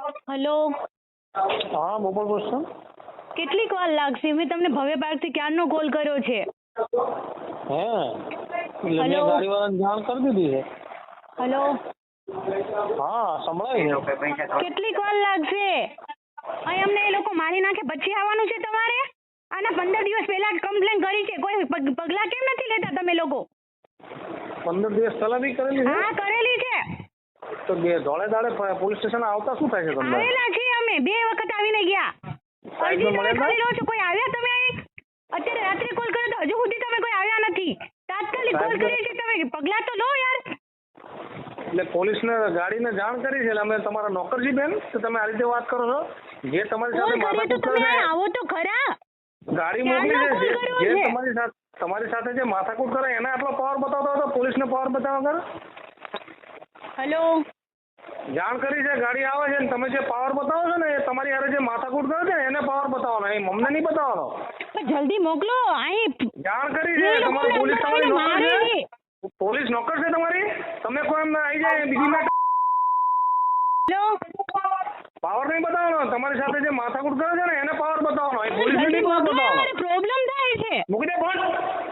Hello, હા બોપલ બોલશો. કેટલીક વાર લાગશે? મેં તમને ભવ્ય પાર્કથી ક્યારનો કોલ કર્યો છે. હે એટલે મેં હલો. ગાડીવાળાને જાણ કરી દીધી છે. હલો, હા સંભળાય છે. કેટલીક વાર લાગશે? અહીં અમને એ લોકો મારી નાખે પછી આવવાનું છે તમારે? આના 15 દિવસ પહેલા કમ્પ્લેન કરી છે, કોઈ પગલા કેમ નથી લેતા તમે લોકો? 15 દિવસ પહેલા બી કરેલી છે. હા, કરેલી છે. તો ધોળે દાડે પોલીસ સ્ટેશન આવતા શું થાય છે તમને? આવેલા છીએ અમે, 2 વખત આવીને ગયા. સાહેબને અરજી તમે મળ્યા ખાલી હતા? રહો છો, કોઈ આવ્યા તમે અહીં? અત્યારે રાત્રે કોલ કર્યો તો હજુ સુધી તમે કોઈ આવ્યા નથી. તાત્કાલિક કોલ સાહેબને- કરીએ છીએ, તમે પગલા તો લો યાર. એટલે પોલીસને ગાડીને જાણ કરી છે એટલે અમે તમારા નોકરજી બેન તો તમે આ રીતે વાત કરો છો. જે તમારી કોલ સાથે કરીએ તો માથાકૂટ કરે તમે છે આવો તો ખરા. ગાડી મોકલી ક્યારનો છે કોલ કર્યો જે છે? તમારી સાથે જે માથાકૂટ કરે એને આટલો પાવર બતાવતો હતો, પોલીસને પાવર બતાવવા કરે. હલો, જાણ કરી છે ગાડી આવે છે ને તમે જે પાવર બતાવો છો ને એ તમારી હારે જે માથાકૂટ કરે છે ને એને પાવર બતાવવાનો, એ અમને નહીં બતાવવાનો. પણ જલ્દી મોકલો. અહીં જાણ કરી છે એ લોકો તમારું પોલીસ અંદર તમારી આવીને નોકર મારે છે, છે. પોલીસ નોકર છે તમારી. તમે કોઈ એમ આવી જાય બીજી મેટર હલો, પાવર નહીં બતાવવાનો. તમારી સાથે જે માથાકૂટ કરે છે ને એને પાવર બતાવવાનો, એ પોલીસને જલ્દી નહીં પાવર મોકલો, બતાવવાનો. મારે પ્રોબ્લેમ થાય છે. મૂકી દે ફોન.